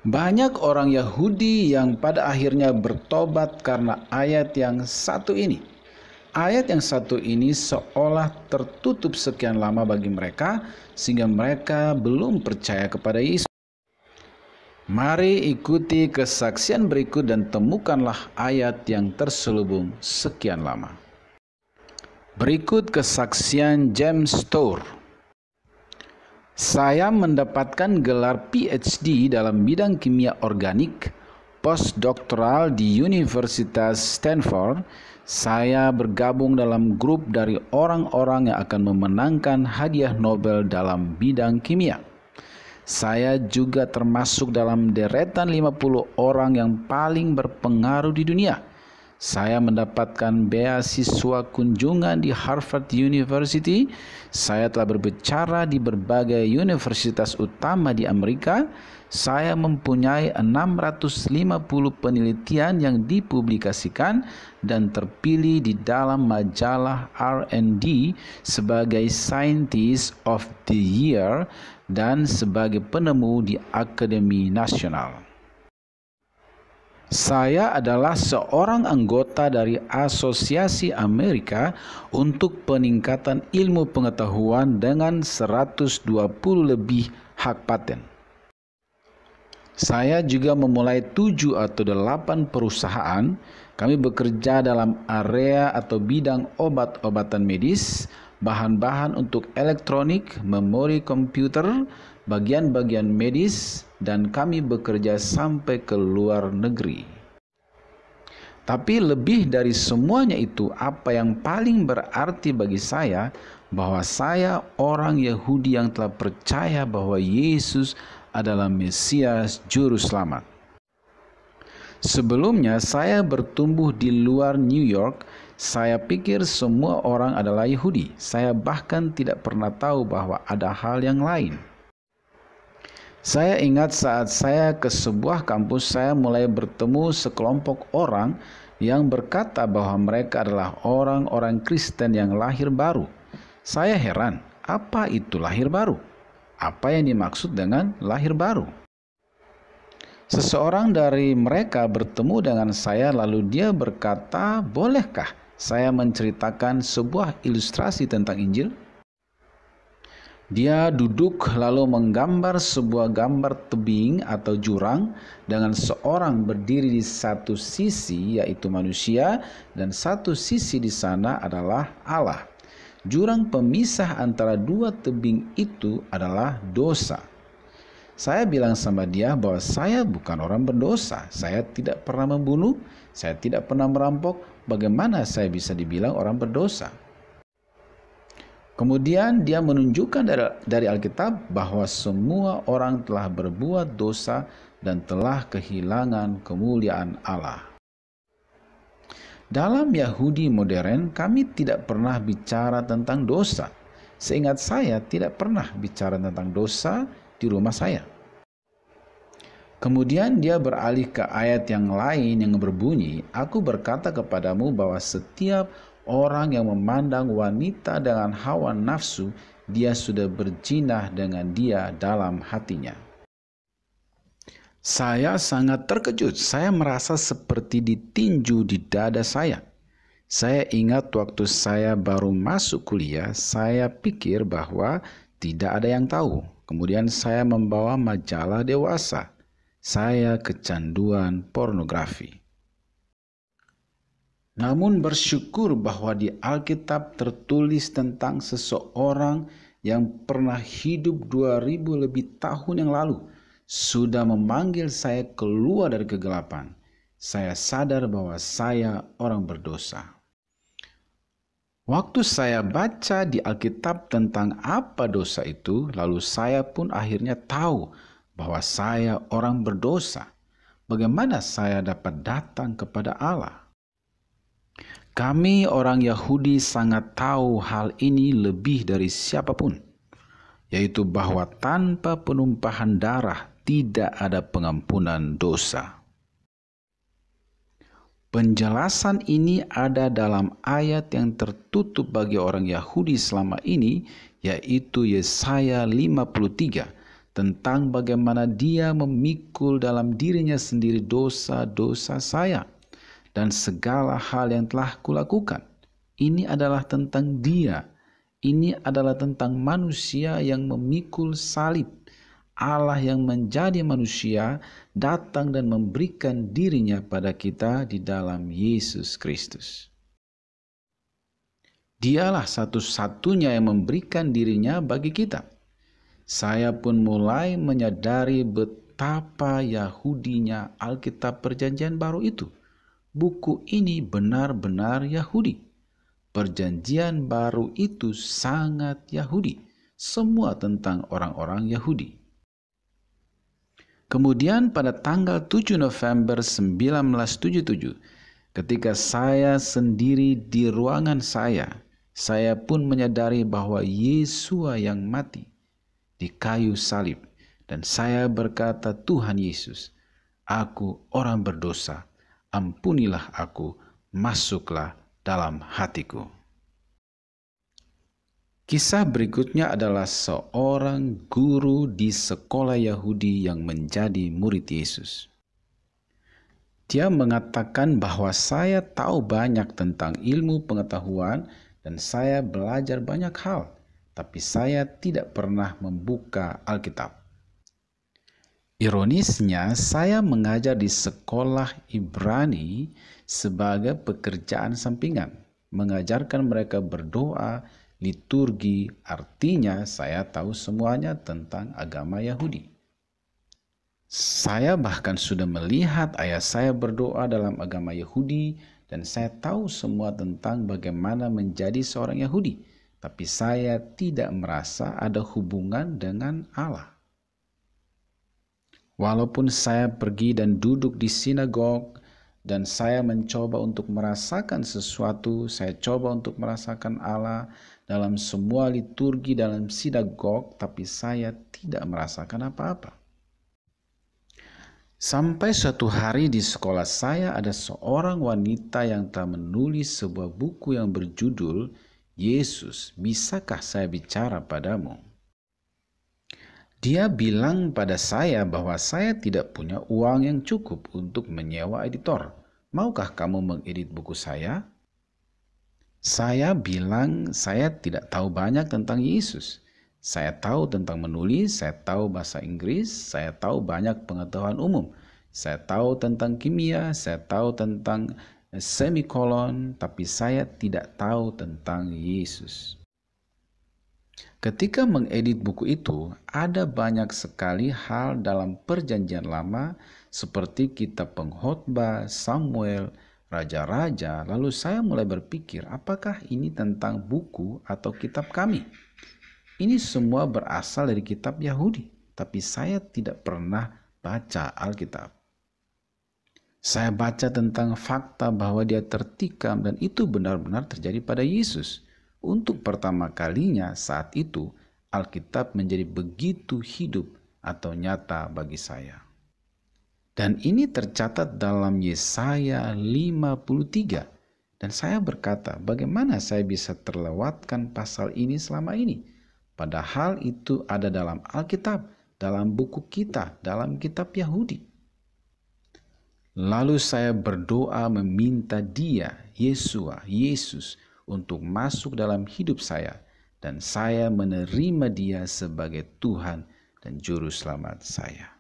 Banyak orang Yahudi yang pada akhirnya bertobat karena ayat yang satu ini. Ayat yang satu ini seolah tertutup sekian lama bagi mereka sehingga mereka belum percaya kepada Yesus. Mari ikuti kesaksian berikut dan temukanlah ayat yang terselubung sekian lama. Berikut kesaksian James Storr. Saya mendapatkan gelar PhD dalam bidang kimia organik, postdoktoral di Universitas Stanford. Saya bergabung dalam grup dari orang-orang yang akan memenangkan hadiah Nobel dalam bidang kimia. Saya juga termasuk dalam deretan 50 orang yang paling berpengaruh di dunia. Saya mendapatkan beasiswa kunjungan di Harvard University. Saya telah berbicara di berbagai universitas utama di Amerika. Saya mempunyai 650 penelitian yang dipublikasikan dan terpilih di dalam majalah R&D sebagai Scientist of the Year dan sebagai penemu di Akademi Nasional. Saya adalah seorang anggota dari Asosiasi Amerika untuk Peningkatan Ilmu Pengetahuan dengan 120 lebih hak paten. Saya juga memulai 7 atau 8 perusahaan. Kami bekerja dalam area atau bidang obat-obatan medis, bahan-bahan untuk elektronik, memori komputer, bagian-bagian medis, dan kami bekerja sampai ke luar negeri. Tapi lebih dari semuanya itu, apa yang paling berarti bagi saya, bahwa saya orang Yahudi yang telah percaya bahwa Yesus adalah Mesias Juru Selamat. Sebelumnya saya bertumbuh di luar New York. Saya pikir semua orang adalah Yahudi. Saya bahkan tidak pernah tahu bahwa ada hal yang lain. Saya ingat saat saya ke sebuah kampus, saya mulai bertemu sekelompok orang yang berkata bahwa mereka adalah orang-orang Kristen yang lahir baru. Saya heran, apa itu lahir baru? Apa yang dimaksud dengan lahir baru? Seseorang dari mereka bertemu dengan saya lalu dia berkata, "Bolehkah saya menceritakan sebuah ilustrasi tentang Injil?" Dia duduk lalu menggambar sebuah gambar tebing atau jurang dengan seorang berdiri di satu sisi, yaitu manusia, dan satu sisi di sana adalah Allah. Jurang pemisah antara dua tebing itu adalah dosa. Saya bilang sama dia bahwa saya bukan orang berdosa. Saya tidak pernah membunuh, saya tidak pernah merampok. Bagaimana saya bisa dibilang orang berdosa? Kemudian dia menunjukkan dari Alkitab bahwa semua orang telah berbuat dosa dan telah kehilangan kemuliaan Allah. Dalam Yahudi modern, kami tidak pernah bicara tentang dosa. Seingat saya, tidak pernah bicara tentang dosa di rumah saya. Kemudian dia beralih ke ayat yang lain yang berbunyi, "Aku berkata kepadamu bahwa setiap orang yang memandang wanita dengan hawa nafsu, dia sudah berzina dengan dia dalam hatinya." Saya sangat terkejut. Saya merasa seperti ditinju di dada saya. Saya ingat waktu saya baru masuk kuliah, saya pikir bahwa tidak ada yang tahu. Kemudian saya membawa majalah dewasa. Saya kecanduan pornografi. Namun bersyukur bahwa di Alkitab tertulis tentang seseorang yang pernah hidup 2000 lebih tahun yang lalu sudah memanggil saya keluar dari kegelapan. Saya sadar bahwa saya orang berdosa. Waktu saya baca di Alkitab tentang apa dosa itu, lalu saya pun akhirnya tahu bahwa saya orang berdosa. Bagaimana saya dapat datang kepada Allah? Kami orang Yahudi sangat tahu hal ini lebih dari siapapun, yaitu bahwa tanpa penumpahan darah tidak ada pengampunan dosa. Penjelasan ini ada dalam ayat yang tertutup bagi orang Yahudi selama ini, yaitu Yesaya 53. tentang bagaimana dia memikul dalam dirinya sendiri dosa-dosa saya dan segala hal yang telah kulakukan. Ini adalah tentang dia. Ini adalah tentang manusia yang memikul salib. Allah yang menjadi manusia datang dan memberikan dirinya pada kita di dalam Yesus Kristus. Dialah satu-satunya yang memberikan dirinya bagi kita. Saya pun mulai menyadari betapa Yahudinya Alkitab Perjanjian Baru itu. Buku ini benar-benar Yahudi. Perjanjian Baru itu sangat Yahudi. Semua tentang orang-orang Yahudi. Kemudian pada tanggal 7 November 1977, ketika saya sendiri di ruangan saya pun menyadari bahwa Yesua yang mati di kayu salib. Dan saya berkata, Tuhan Yesus, aku orang berdosa, ampunilah aku, masuklah dalam hatiku. Kisah berikutnya adalah seorang guru di sekolah Yahudi yang menjadi murid Yesus. Dia mengatakan bahwa saya tahu banyak tentang ilmu pengetahuan dan saya belajar banyak hal, tapi saya tidak pernah membuka Alkitab. Ironisnya, saya mengajar di sekolah Ibrani sebagai pekerjaan sampingan, mengajarkan mereka berdoa, liturgi, artinya saya tahu semuanya tentang agama Yahudi. Saya bahkan sudah melihat ayah saya berdoa dalam agama Yahudi dan saya tahu semua tentang bagaimana menjadi seorang Yahudi, tapi saya tidak merasa ada hubungan dengan Allah. Walaupun saya pergi dan duduk di sinagog dan saya mencoba untuk merasakan sesuatu, saya coba untuk merasakan Allah dalam semua liturgi dalam sinagog, tapi saya tidak merasakan apa-apa. Sampai suatu hari di sekolah saya ada seorang wanita yang telah menulis sebuah buku yang berjudul Yesus, bisakah saya bicara padamu? Dia bilang pada saya bahwa saya tidak punya uang yang cukup untuk menyewa editor. Maukah kamu mengedit buku saya? Saya bilang saya tidak tahu banyak tentang Yesus. Saya tahu tentang menulis, saya tahu bahasa Inggris, saya tahu banyak pengetahuan umum. Saya tahu tentang kimia, saya tahu tentang semikolon, tapi saya tidak tahu tentang Yesus. Ketika mengedit buku itu, ada banyak sekali hal dalam Perjanjian Lama seperti kitab Pengkhotbah, Samuel, Raja-Raja. Lalu saya mulai berpikir, apakah ini tentang buku atau kitab kami? Ini semua berasal dari kitab Yahudi, tapi saya tidak pernah baca Alkitab. Saya baca tentang fakta bahwa dia tertikam dan itu benar-benar terjadi pada Yesus. Untuk pertama kalinya saat itu, Alkitab menjadi begitu hidup atau nyata bagi saya. Dan ini tercatat dalam Yesaya 53. Dan saya berkata, bagaimana saya bisa terlewatkan pasal ini selama ini? Padahal itu ada dalam Alkitab, dalam buku kita, dalam kitab Yahudi. Lalu saya berdoa meminta dia, Yesus, untuk masuk dalam hidup saya. Dan saya menerima dia sebagai Tuhan dan Juru Selamat saya.